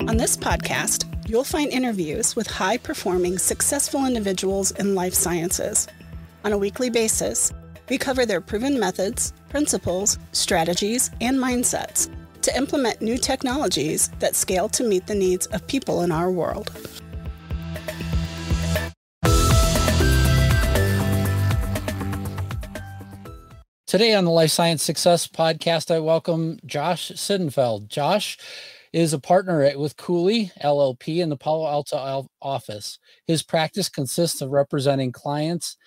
On this podcast, you'll find interviews with high-performing, successful individuals in life sciences. On a weekly basis, we cover their proven methods, principles, strategies, and mindsets to implement new technologies that scale to meet the needs of people in our world. Today on the Life Science Success Podcast, I welcome Josh Seidenfeld. Josh is a partner with Cooley LLP in the Palo Alto office. His practice consists of representing clients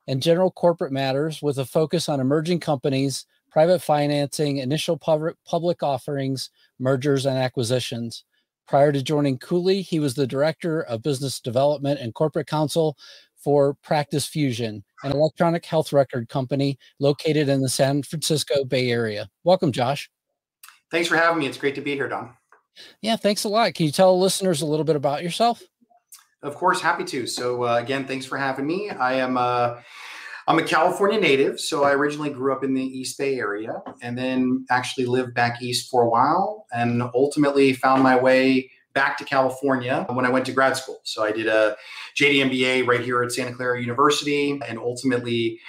and general corporate matters with a focus on emerging companies, private financing, initial public offerings, mergers, and acquisitions. Prior to joining Cooley, he was the Director of Business Development and Corporate Counsel for Practice Fusion, an electronic health record company located in the San Francisco Bay Area. Welcome, Josh. Thanks for having me. It's great to be here, Don. Yeah, thanks a lot. Can you tell listeners a little bit about yourself? Of course, happy to. So again, thanks for having me. I'm a California native, so I originally grew up in the East Bay area and then actually lived back east for a while and ultimately found my way back to California when I went to grad school. So I did a JD MBA right here at Santa Clara University and ultimately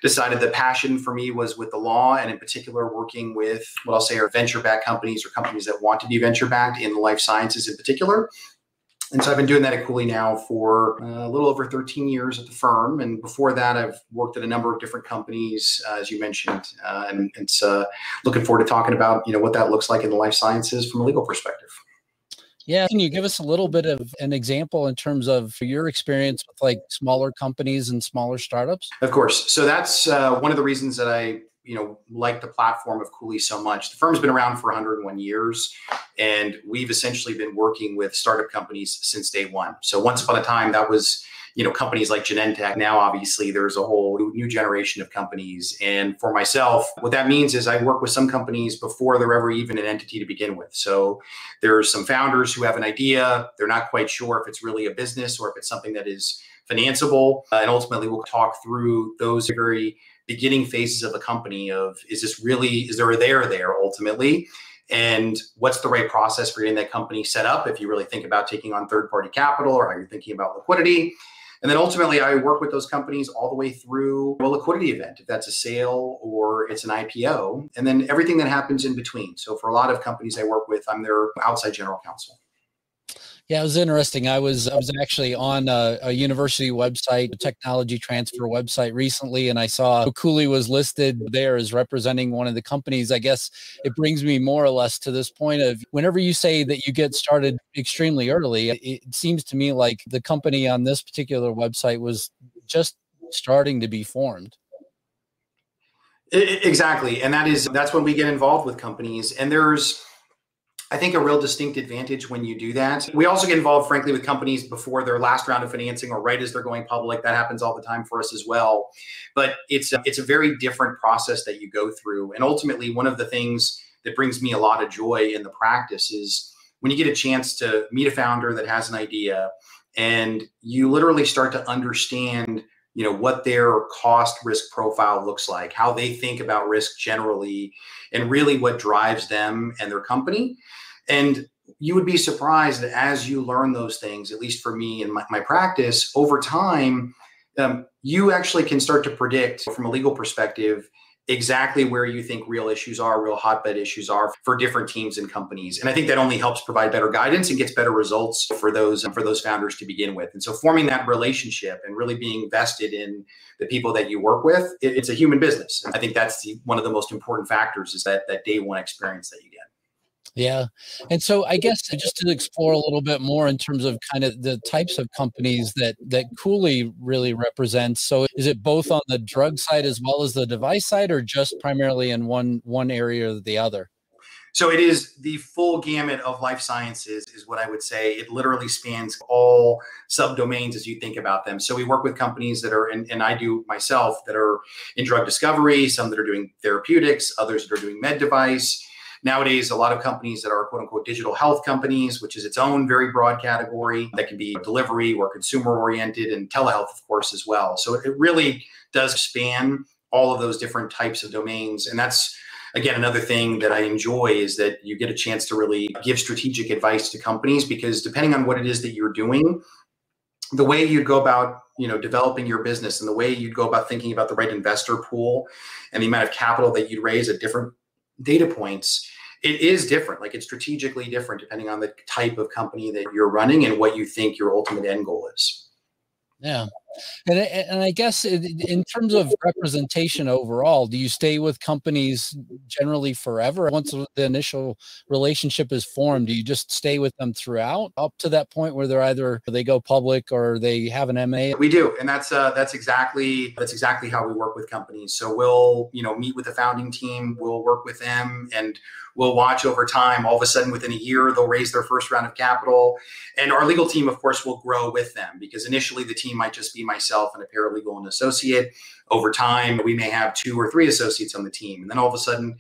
decided the passion for me was with the law and in particular working with what I'll say are venture-backed companies or companies that want to be venture-backed in the life sciences in particular. And so I've been doing that at Cooley now for a little over 13 years at the firm. And before that, I've worked at a number of different companies, as you mentioned. And it's looking forward to talking about, what that looks like in the life sciences from a legal perspective. Yeah. Can you give us a little bit of an example in terms of your experience with like smaller companies and smaller startups? Of course. So that's one of the reasons that I like the platform of Cooley so much. The firm's been around for 101 years, and we've essentially been working with startup companies since day one. So once upon a time, that was, companies like Genentech. Now, obviously, there's a whole new generation of companies. And for myself, what that means is I work with some companies before they're ever even an entity to begin with. So there's some founders who have an idea. They're not quite sure if it's really a business or if it's something that is financeable. And ultimately, we'll talk through those very beginning phases of a company of, is there a there ultimately? And what's the right process for getting that company set up if you really think about taking on third-party capital or how you're thinking about liquidity? And then ultimately, I work with those companies all the way through a liquidity event, if that's a sale or it's an IPO, and then everything that happens in between. So for a lot of companies I work with, I'm their outside general counsel. Yeah, it was interesting. I was actually on a university website, a technology transfer website recently, and I saw Cooley was listed there as representing one of the companies. I guess it brings me more or less to this point of whenever you say that you get started extremely early, it seems to me like the company on this particular website was just starting to be formed. Exactly. And that's when we get involved with companies. And there's, I think, a real distinct advantage when you do that. We also get involved, frankly, with companies before their last round of financing or right as they're going public. That happens all the time for us as well. But it's a very different process that you go through. And ultimately, one of the things that brings me a lot of joy in the practice is when you get a chance to meet a founder that has an idea and you literally start to understand what their cost risk profile looks like, how they think about risk generally, and really what drives them and their company. And you would be surprised that as you learn those things, at least for me in my practice, over time, you actually can start to predict from a legal perspective exactly where you think real issues are, real hotbed issues are for different teams and companies. And I think that only helps provide better guidance and gets better results for those founders to begin with. And so forming that relationship and really being vested in the people that you work with, it's a human business. And I think that's one of the most important factors is that day one experience that you get. Yeah. And so I guess just to explore a little bit more in terms of kind of the types of companies that Cooley really represents. So is it both on the drug side as well as the device side, or just primarily in one area or the other? So it is the full gamut of life sciences is what I would say. It literally spans all subdomains as you think about them. So we work with companies that are, and I do myself, that are in drug discovery, some that are doing therapeutics, others that are doing med device. Nowadays, a lot of companies that are quote unquote digital health companies, which is its own very broad category that can be delivery or consumer oriented, and telehealth, of course, as well. So it really does span all of those different types of domains. And that's again, another thing that I enjoy is that you get a chance to really give strategic advice to companies, because depending on what it is that you're doing, the way you'd go about, developing your business and the way you'd go about thinking about the right investor pool and the amount of capital that you'd raise at different data points, it is different. Like, it's strategically different depending on the type of company that you're running and what you think your ultimate end goal is. Yeah. And I guess in terms of representation overall, do you stay with companies generally forever? Once the initial relationship is formed, do you just stay with them throughout up to that point where they go public or they have an MA? We do. And that's exactly how we work with companies. So we'll, meet with the founding team, we'll work with them, and we'll watch over time. All of a sudden, within a year, they'll raise their first round of capital. And our legal team, of course, will grow with them, because initially the team might just be myself and a paralegal and associate. Over time, we may have 2 or 3 associates on the team. And then all of a sudden,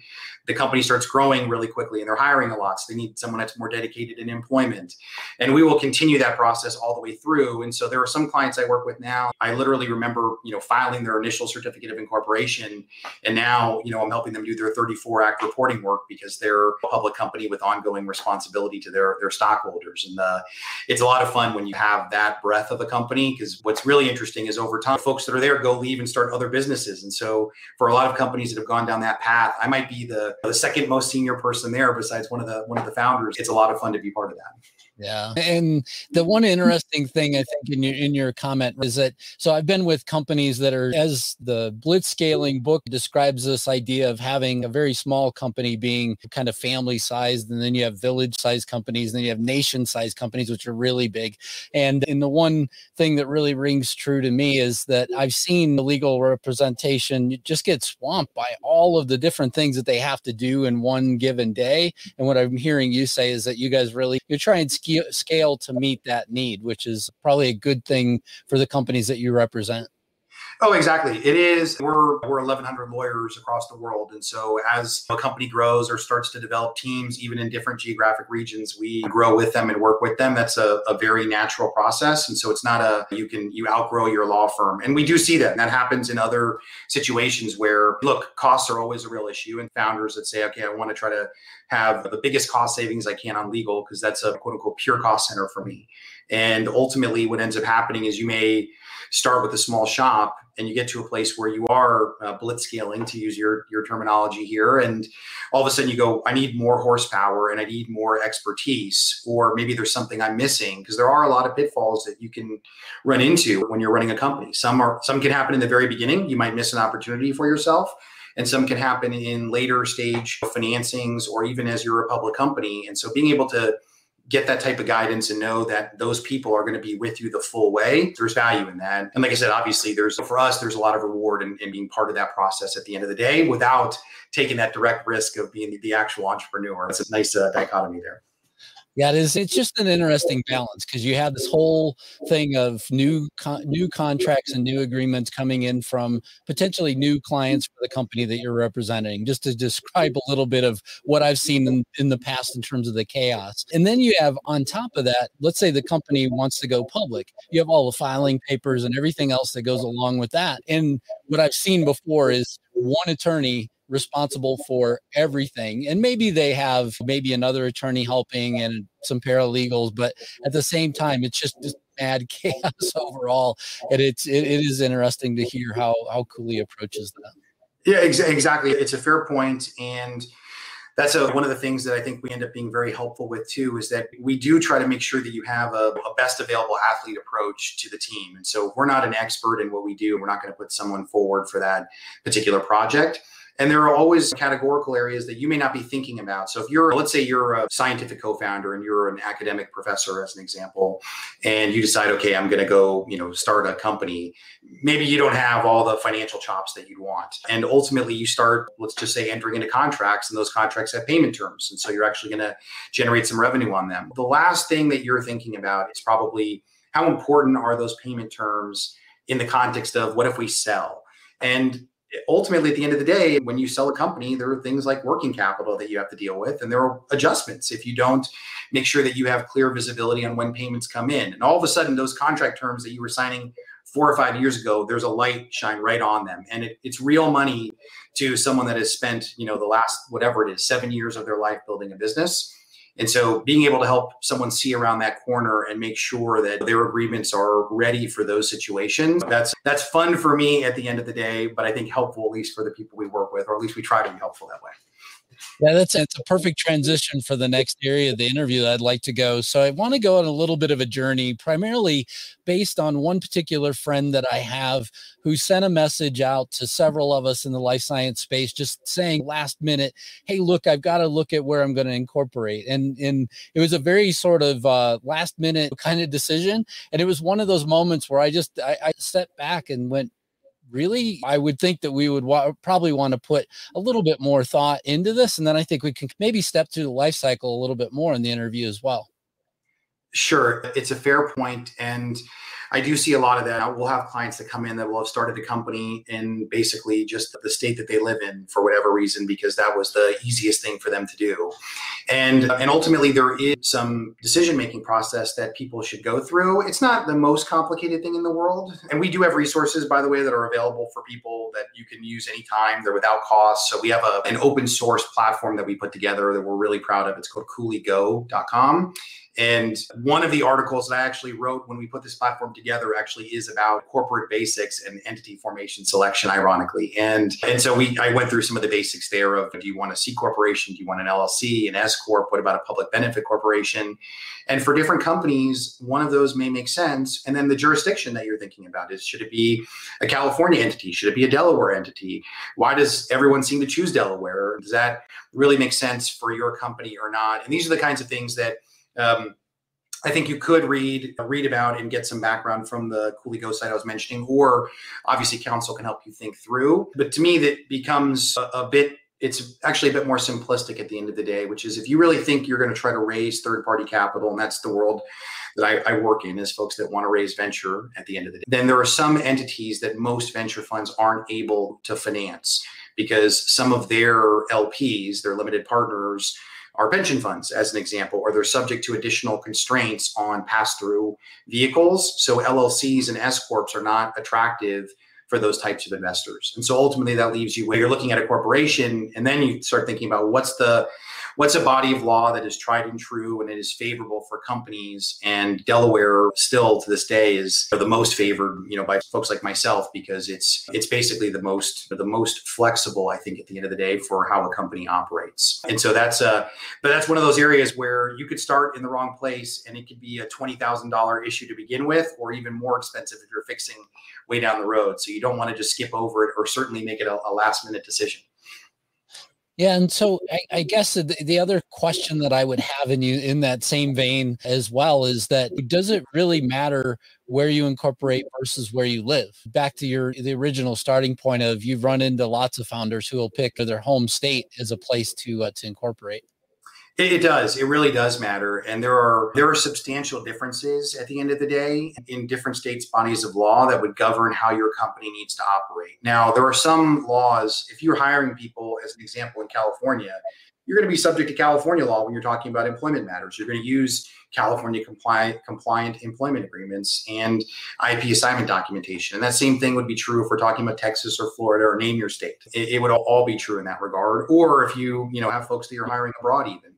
the company starts growing really quickly and they're hiring a lot. So they need someone that's more dedicated in employment. And we will continue that process all the way through. And so there are some clients I work with now. I literally remember, filing their initial certificate of incorporation. And now, I'm helping them do their 34 Act reporting work, because they're a public company with ongoing responsibility to their stockholders. And it's a lot of fun when you have that breadth of a company, because what's really interesting is over time, folks that are there go leave and start other businesses. And so for a lot of companies that have gone down that path, I might be the second most senior person there besides one of the founders. It's a lot of fun to be part of that. Yeah. And the one interesting thing I think in your comment is that, so I've been with companies that are, as the Blitzscaling book describes, this idea of having a very small company being kind of family sized, and then you have village sized companies, and then you have nation sized companies, which are really big. And the one thing that really rings true to me is that I've seen the legal representation just get swamped by all of the different things that they have to do in one given day. And what I'm hearing you say is that you guys you're trying to scale to meet that need, which is probably a good thing for the companies that you represent. Oh, exactly. It is. We're 1,100 lawyers across the world. And so as a company grows or starts to develop teams, even in different geographic regions, we grow with them and work with them. That's a very natural process. And so it's not you outgrow your law firm. And we do see that. And that happens in other situations where, look, costs are always a real issue. And founders that say, okay, I want to try to have the biggest cost savings I can on legal, because that's a quote unquote pure cost center for me. And ultimately what ends up happening is you may start with a small shop and you get to a place where you are blitzscaling, to use your terminology here. And all of a sudden you go, I need more horsepower and I need more expertise, or maybe there's something I'm missing, because there are a lot of pitfalls that you can run into when you're running a company. Some can happen in the very beginning. You might miss an opportunity for yourself. And some can happen in later stage financings, or even as you're a public company. And so being able to get that type of guidance and know that those people are going to be with you the full way, there's value in that. And like I said, obviously for us, there's a lot of reward in being part of that process at the end of the day, without taking that direct risk of being the actual entrepreneur. It's a nice dichotomy there. Yeah, it is. It's just an interesting balance, because you have this whole thing of new contracts and new agreements coming in from potentially new clients for the company that you're representing, just to describe a little bit of what I've seen in the past in terms of the chaos. And then you have, on top of that, let's say the company wants to go public. You have all the filing papers and everything else that goes along with that. And what I've seen before is one attorney responsible for everything. And maybe they have another attorney helping and some paralegals, but at the same time, it's just mad chaos overall. And it is interesting to hear how Cooley approaches that. Yeah, exactly. It's a fair point. And that's one of the things that I think we end up being very helpful with too, is that we do try to make sure that you have a best available athlete approach to the team. And so if we're not an expert in what we do, we're not going to put someone forward for that particular project. And there are always categorical areas that you may not be thinking about. So if let's say you're a scientific co-founder and you're an academic professor, as an example, and you decide, okay, I'm going to go, start a company. Maybe you don't have all the financial chops that you'd want. And ultimately you start, let's just say, entering into contracts, and those contracts have payment terms. And so you're actually going to generate some revenue on them. The last thing that you're thinking about is probably how important are those payment terms in the context of what if we sell? And ultimately, at the end of the day, when you sell a company, there are things like working capital that you have to deal with, and there are adjustments if you don't make sure that you have clear visibility on when payments come in. And all of a sudden, those contract terms that you were signing 4 or 5 years ago, there's a light shine right on them. And it's real money to someone that has spent, the last, whatever it is, 7 years of their life building a business. And so being able to help someone see around that corner and make sure that their agreements are ready for those situations, that's fun for me at the end of the day, but I think helpful, at least for the people we work with, or at least we try to be helpful that way. Yeah, it's a perfect transition for the next area of the interview that I'd like to go. So I want to go on a little bit of a journey, primarily based on one particular friend that I have who sent a message out to several of us in the life science space, just saying last minute, hey, look, I've got to look at where I'm going to incorporate. And it was a very sort of last minute kind of decision. And it was one of those moments where I stepped back and went, really? I would think that we would probably want to put a little bit more thought into this. And then I think we can maybe step through the life cycle a little bit more in the interview as well. Sure. It's a fair point. And I do see a lot of that. We'll have clients that come in that will have started a company in basically just the state that they live in for whatever reason, because that was the easiest thing for them to do. And ultimately, there is some decision-making process that people should go through. It's not the most complicated thing in the world. And we do have resources, by the way, that are available for people that you can use anytime. They're without cost. So we have an open source platform that we put together that we're really proud of. It's called CooleyGo.com. And one of the articles that I actually wrote when we put this platform together actually is about corporate basics and entity formation selection, ironically. And so I went through some of the basics there of, do you want a C corporation? Do you want an LLC, an S corp? What about a public benefit corporation? And for different companies, one of those may make sense. And then the jurisdiction that you're thinking about is, should it be a California entity? Should it be a Delaware entity? Why does everyone seem to choose Delaware? Does that really make sense for your company or not? And these are the kinds of things that I think you could read about and get some background from the Cooley Go site I was mentioning, or obviously Counsel can help you think through. But to me, that becomes it's actually a bit more simplistic at the end of the day, which is, if you really think you're going to try to raise third-party capital, and that's the world that I work in, is folks that want to raise venture at the end of the day, then there are some entities that most venture funds aren't able to finance because some of their LPs, their limited partners, are pension funds, as an example, or they're subject to additional constraints on pass-through vehicles. So LLCs and S corps are not attractive for those types of investors. And so ultimately that leaves you, when you're looking at a corporation, and then you start thinking about what's a body of law that is tried and true and it is favorable for companies. And Delaware still to this day is the most favored, by folks like myself, because it's basically the most flexible, I think, at the end of the day, for how a company operates. And so that's one of those areas where you could start in the wrong place, and it could be a $20,000 issue to begin with, or even more expensive if you're fixing way down the road. So you don't want to just skip over it, or certainly make it a last minute decision. Yeah. And so I guess the other question that I would have in that same vein as well is that, does it really matter where you incorporate versus where you live? Back to the original starting point of, you've run into lots of founders who will pick their home state as a place to incorporate. It does. It really does matter. And there are substantial differences at the end of the day in different states' bodies of law that would govern how your company needs to operate. Now, there are some laws, if you're hiring people, as an example, in California, you're going to be subject to California law when you're talking about employment matters. You're going to use California compliant employment agreements and IP assignment documentation. And that same thing would be true if we're talking about Texas or Florida, or name your state. It would all be true in that regard. Or if you have folks that you're hiring abroad even.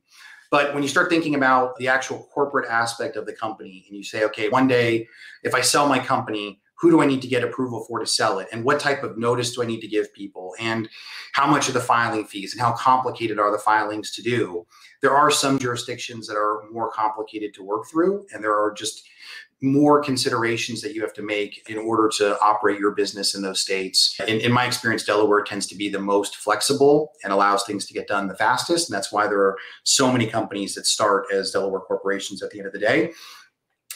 But when you start thinking about the actual corporate aspect of the company, and you say, okay, one day, if I sell my company, who do I need to get approval for to sell it? And what type of notice do I need to give people? And how much are the filing fees? And how complicated are the filings to do? There are some jurisdictions that are more complicated to work through, and there are just more considerations that you have to make in order to operate your business in those states. In my experience, Delaware tends to be the most flexible and allows things to get done the fastest. And that's why there are so many companies that start as Delaware corporations at the end of the day.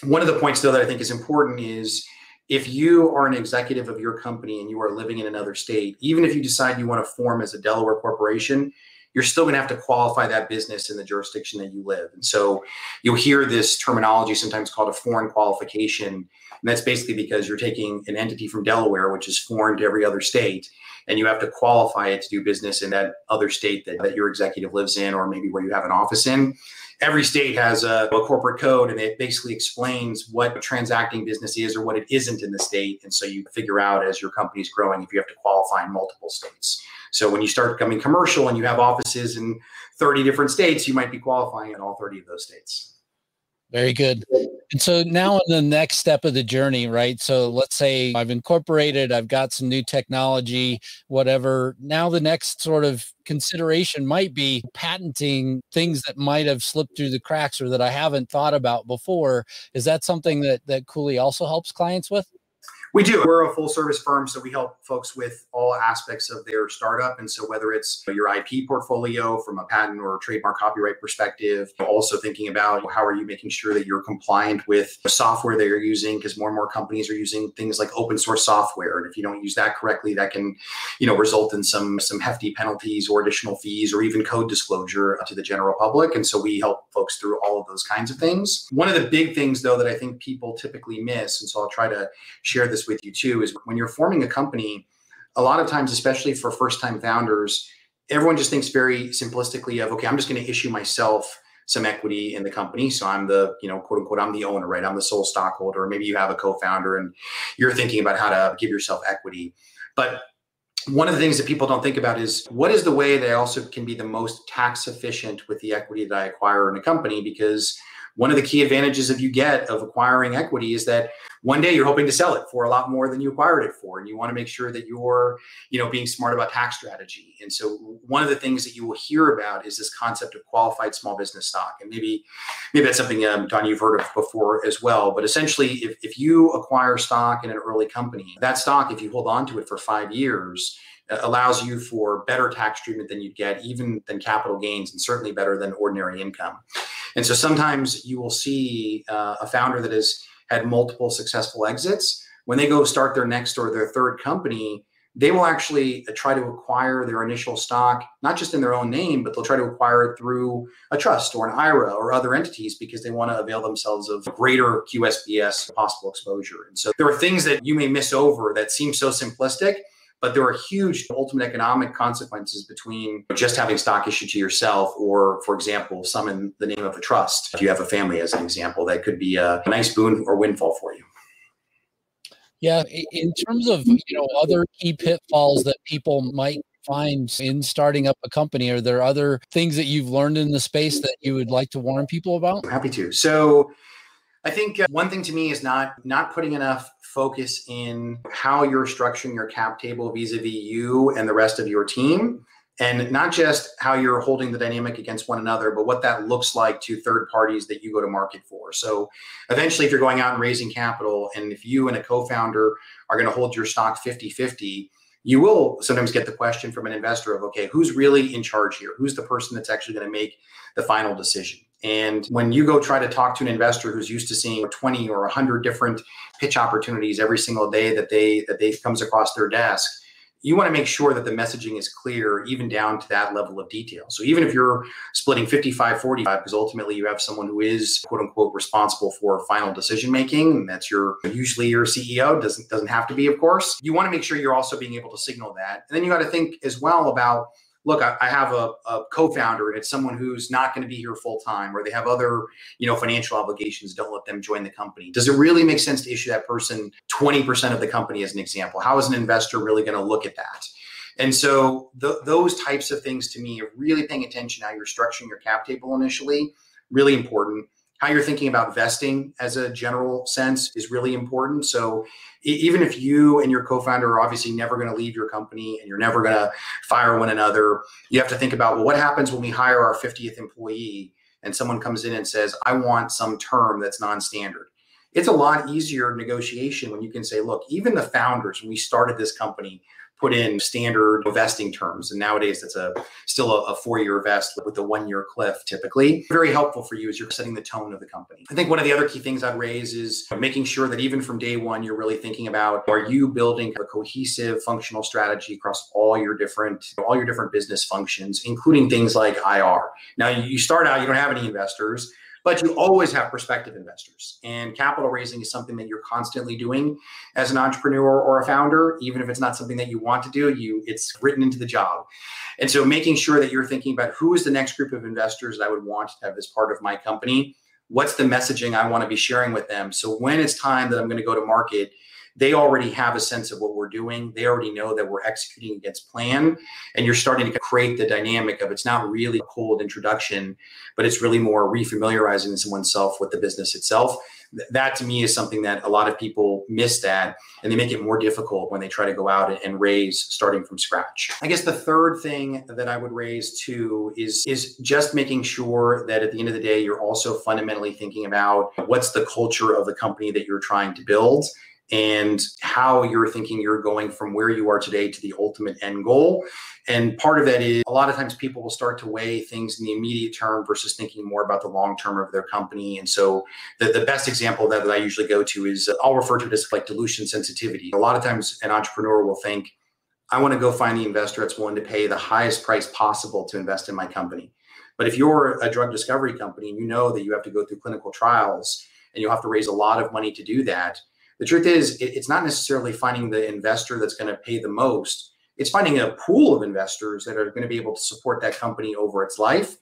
One of the points, though, that I think is important is, if you are an executive of your company and you are living in another state, even if you decide you want to form as a Delaware corporation, you're still going to have to qualify that business in the jurisdiction that you live. And so you'll hear this terminology sometimes called a foreign qualification. And that's basically because you're taking an entity from Delaware, which is foreign to every other state, and you have to qualify it to do business in that other state that your executive lives in, or maybe where you have an office in. every state has a corporate code, and it basically explains what a transacting business is or what it isn't in the state. And so you figure out as your company's growing if you have to qualify in multiple states. So when you start becoming commercial and you have offices in 30 different states, you might be qualifying in all 30 of those states. Very good. And so now in the next step of the journey, right? So let's say I've incorporated, I've got some new technology, whatever. Now the next sort of consideration might be patenting things that might have slipped through the cracks or that I haven't thought about before. Is that something that Cooley also helps clients with? We do. We're a full service firm, so we help folks with all aspects of their startup. And so whether it's your IP portfolio from a patent or trademark copyright perspective, also thinking about how are you making sure that you're compliant with the software that you're using, because more and more companies are using things like open source software. And if you don't use that correctly, that can, result in some hefty penalties or additional fees or even code disclosure to the general public. And so we help folks through all of those kinds of things. One of the big things, though, that I think people typically miss, and so I'll try to share this with you too, is when you're forming a company, a lot of times, especially for first-time founders, everyone just thinks very simplistically of, okay, I'm just going to issue myself some equity in the company. So I'm the, quote unquote, I'm the owner, right? I'm the sole stockholder. Or maybe you have a co-founder and you're thinking about how to give yourself equity. But one of the things that people don't think about is what is the way that I also can be the most tax efficient with the equity that I acquire in a company? Because one of the key advantages of you get of acquiring equity is that one day you're hoping to sell it for a lot more than you acquired it for. And you want to make sure that you're, being smart about tax strategy. And so one of the things that you will hear about is this concept of qualified small business stock. And maybe that's something, Don, you've heard of before as well. But essentially, if you acquire stock in an early company, that stock, if you hold on to it for 5 years, allows you for better tax treatment than you'd get, even than capital gains, and certainly better than ordinary income. And so sometimes you will see a founder that has had multiple successful exits. When they go start their next or their third company, they will actually try to acquire their initial stock, not just in their own name, but they'll try to acquire it through a trust or an IRA or other entities because they want to avail themselves of greater QSBS possible exposure. And so there are things that you may miss over that seem so simplistic, but there are huge ultimate economic consequences between just having stock issued to yourself or, for example, some in the name of a trust. If you have a family, as an example, that could be a nice boon or windfall for you. Yeah. In terms of, other key pitfalls that people might find in starting up a company, are there other things that you've learned in the space that you would like to warn people about? I'm happy to. So I think one thing to me is not putting enough focus in how you're structuring your cap table vis-a-vis you and the rest of your team, and not just how you're holding the dynamic against one another, but what that looks like to third parties that you go to market for. So eventually, if you're going out and raising capital, and if you and a co-founder are going to hold your stock 50-50, you will sometimes get the question from an investor of, okay, who's really in charge here? Who's the person that's actually going to make the final decision? And when you go try to talk to an investor who's used to seeing 20 or 100 different pitch opportunities every single day that they comes across their desk, you want to make sure that the messaging is clear, even down to that level of detail. So even if you're splitting 55-45, because ultimately you have someone who is quote unquote responsible for final decision making, and that's usually your CEO, doesn't have to be, of course. You want to make sure you're also being able to signal that. And then you got to think as well about, look, I have a co-founder and it's someone who's not going to be here full time, or they have other, financial obligations. Don't let them join the company. Does it really make sense to issue that person 20% of the company as an example? How is an investor really going to look at that? And so those types of things, to me, are really paying attention how you're structuring your cap table initially, really important. How you're thinking about vesting as a general sense is really important. So even if you and your co-founder are obviously never going to leave your company and you're never going to fire one another, you have to think about, well, what happens when we hire our 50th employee and someone comes in and says, I want some term that's non-standard? It's a lot easier negotiation when you can say, look, even the founders, when we started this company, put in standard vesting terms. And nowadays that's still a 4-year vest with a 1-year cliff typically. Very helpful for you as you're setting the tone of the company. I think one of the other key things I'd raise is making sure that even from day one, you're really thinking about, are you building a cohesive functional strategy across all your different business functions, including things like IR. Now you start out, you don't have any investors, but you always have prospective investors, and capital raising is something that you're constantly doing as an entrepreneur or a founder, even if it's not something that you want to do, it's written into the job. And so making sure that you're thinking about who is the next group of investors that I would want to have as part of my company. What's the messaging I want to be sharing with them? So when it's time that I'm going to go to market, they already have a sense of what we're doing. They already know that we're executing against plan, and you're starting to create the dynamic of it's not really a cold introduction, but it's really more refamiliarizing oneself with the business itself. That to me is something that a lot of people miss that, and they make it more difficult when they try to go out and raise starting from scratch. I guess the third thing that I would raise too is just making sure that at the end of the day, you're also fundamentally thinking about what's the culture of the company that you're trying to build, and how you're thinking you're going from where you are today to the ultimate end goal. And part of that is a lot of times people will start to weigh things in the immediate term versus thinking more about the long term of their company. And so the best example that I usually go to is I'll refer to it as like dilution sensitivity. A lot of times an entrepreneur will think, I want to go find the investor that's willing to pay the highest price possible to invest in my company. But if you're a drug discovery company and you know that you have to go through clinical trials and you'll have to raise a lot of money to do that, the truth is, it's not necessarily finding the investor that's going to pay the most. It's finding a pool of investors that are going to be able to support that company over its life.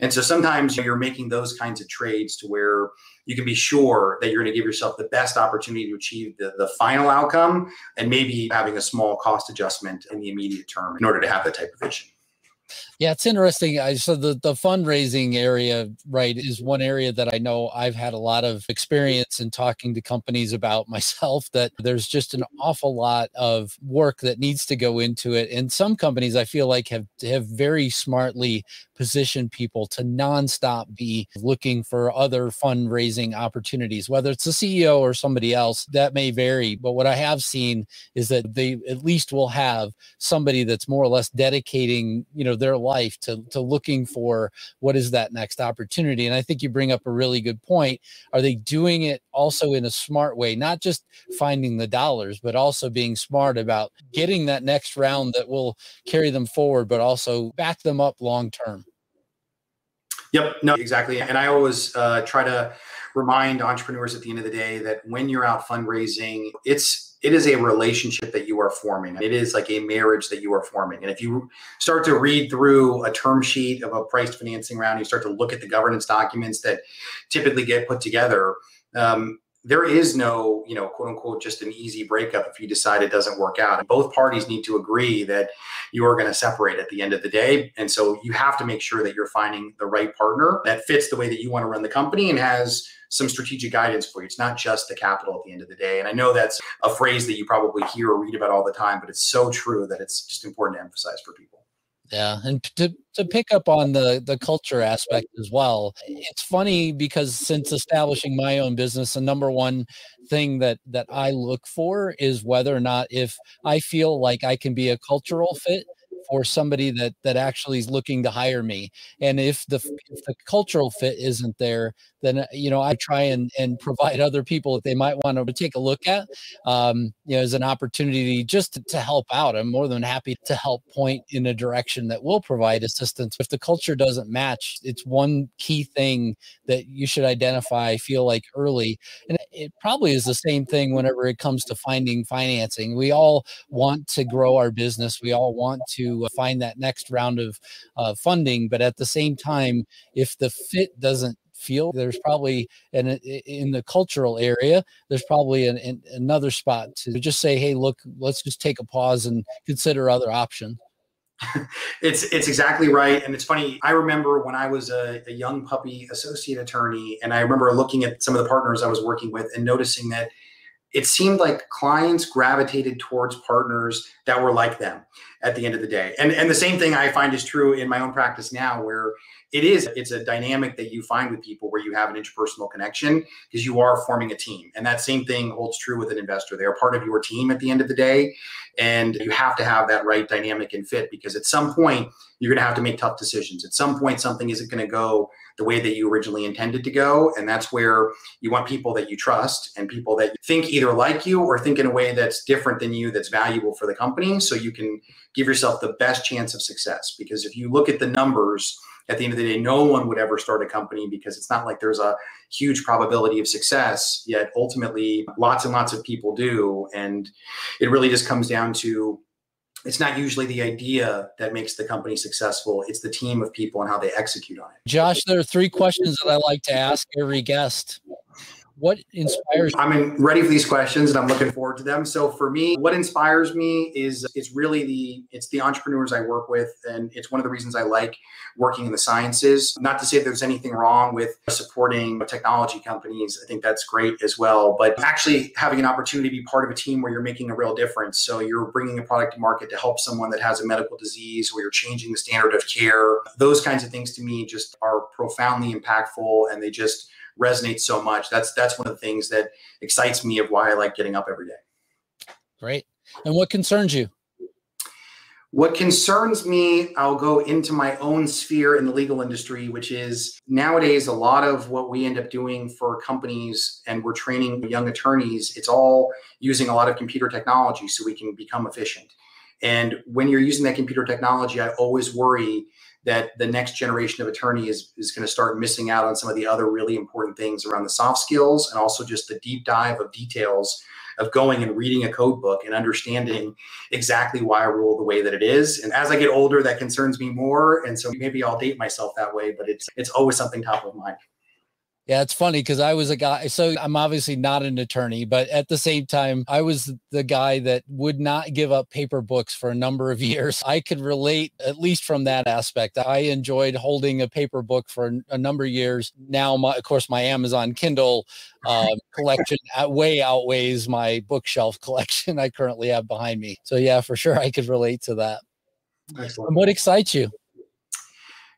And so sometimes you're making those kinds of trades to where you can be sure that you're going to give yourself the best opportunity to achieve the final outcome, and maybe having a small cost adjustment in the immediate term in order to have that type of vision. Yeah, it's interesting. So the fundraising area, right, is one area that I know I've had a lot of experience in talking to companies about myself, that there's just an awful lot of work that needs to go into it. And some companies I feel like have very smartly positioned people to nonstop be looking for other fundraising opportunities, whether it's the CEO or somebody else. That may vary. But what I have seen is that they at least will have somebody that's more or less dedicating, their life to looking for what is that next opportunity. And I think you bring up a really good point. Are they doing it also in a smart way, not just finding the dollars, but also being smart about getting that next round that will carry them forward, but also back them up long term? Yep, no, exactly. And I always try to remind entrepreneurs at the end of the day that when you're out fundraising, it is a relationship that you are forming. It is like a marriage that you are forming. And if you start to read through a term sheet of a priced financing round, you start to look at the governance documents that typically get put together, there is no, quote unquote, just an easy breakup if you decide it doesn't work out. And both parties need to agree that you are going to separate at the end of the day. And so you have to make sure that you're finding the right partner that fits the way that you want to run the company and has some strategic guidance for you. It's not just the capital at the end of the day. And I know that's a phrase that you probably hear or read about all the time, but it's so true that it's just important to emphasize for people. Yeah. And to pick up on the culture aspect as well, it's funny because since establishing my own business, the number one thing that I look for is whether or not if I feel like I can be a cultural fit for somebody that actually is looking to hire me. And if the cultural fit isn't there, then, I try and provide other people that they might want to take a look at, as an opportunity just to help out. I'm more than happy to help point in a direction that will provide assistance. If the culture doesn't match, it's one key thing that you should identify, I feel like, early. And it probably is the same thing whenever it comes to finding financing. We all want to grow our business. We all want to find that next round of funding. But at the same time, if the fit doesn't feel, there's probably, and in the cultural area, there's probably another spot to just say, hey, look, let's just take a pause and consider other options. It's exactly right. And it's funny. I remember when I was a young puppy associate attorney, and I remember looking at some of the partners I was working with and noticing that it seemed like clients gravitated towards partners that were like them at the end of the day. And the same thing I find is true in my own practice now, where it's a dynamic that you find with people where you have an interpersonal connection because you are forming a team. And that same thing holds true with an investor. They are part of your team at the end of the day. And you have to have that right dynamic and fit, because at some point you're going to have to make tough decisions. At some point, something isn't going to go the way that you originally intended to go. And that's where you want people that you trust and people that think either like you or think in a way that's different than you, that's valuable for the company. So you can give yourself the best chance of success. Because if you look at the numbers, at the end of the day, no one would ever start a company because it's not like there's a huge probability of success, yet ultimately lots and lots of people do. And it really just comes down to it's not usually the idea that makes the company successful. It's the team of people and how they execute on it. Josh, there are 3 questions that I like to ask every guest. What inspires you? I'm ready for these questions and I'm looking forward to them. So for me, what inspires me is it's really the entrepreneurs I work with. And it's one of the reasons I like working in the sciences. Not to say there's anything wrong with supporting technology companies. I think that's great as well. But actually having an opportunity to be part of a team where you're making a real difference. So you're bringing a product to market to help someone that has a medical disease, or you're changing the standard of care. Those kinds of things to me just are profoundly impactful, and they just resonate so much. That's one of the things that excites me of why I like getting up every day. Great. And what concerns you? What concerns me, I'll go into my own sphere in the legal industry, which is nowadays a lot of what we end up doing for companies, and we're training young attorneys, it's all using a lot of computer technology so we can become efficient. And when you're using that computer technology, I always worry that the next generation of attorney is going to start missing out on some of the other really important things around the soft skills, and also just the deep dive of details of going and reading a code book and understanding exactly why I rule the way that it is. And as I get older, that concerns me more. And so maybe I'll date myself that way, but it's always something top of mind. Yeah, it's funny because I was a guy, so I'm obviously not an attorney, but at the same time, I was the guy that would not give up paper books for a number of years. I could relate, at least from that aspect. I enjoyed holding a paper book for a number of years. Now, of course, my Amazon Kindle collection way outweighs my bookshelf collection I currently have behind me. So yeah, for sure, I could relate to that. Excellent. And what excites you?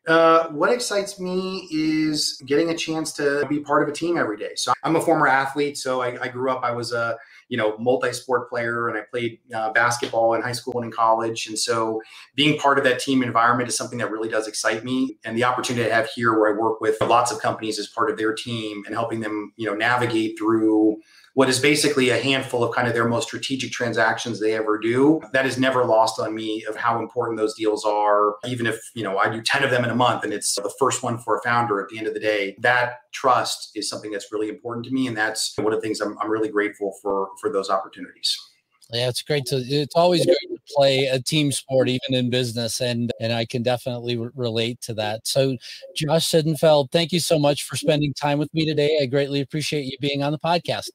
What excites me is getting a chance to be part of a team every day. So I'm a former athlete. So I grew up, I was a, multi-sport player, and I played basketball in high school and in college. And so being part of that team environment is something that really does excite me. And the opportunity I have here, where I work with lots of companies as part of their team and helping them, navigate through what is basically a handful of kind of their most strategic transactions they ever do. That is never lost on me of how important those deals are. Even if, I do 10 of them in a month and it's the first one for a founder at the end of the day, that trust is something that's really important to me. And that's one of the things I'm really grateful for those opportunities. Yeah, it's great it's always great to play a team sport, even in business. And I can definitely relate to that. So Josh Seidenfeld, thank you so much for spending time with me today. I greatly appreciate you being on the podcast.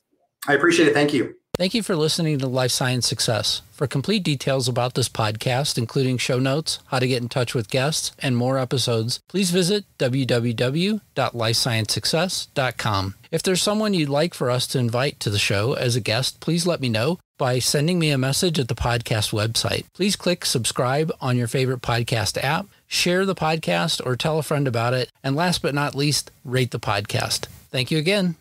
I appreciate it. Thank you. Thank you for listening to Life Science Success. For complete details about this podcast, including show notes, how to get in touch with guests, and more episodes, please visit www.lifesciencesuccess.com. If there's someone you'd like for us to invite to the show as a guest, please let me know by sending me a message at the podcast website. Please click subscribe on your favorite podcast app, share the podcast, or tell a friend about it. And last but not least, rate the podcast. Thank you again.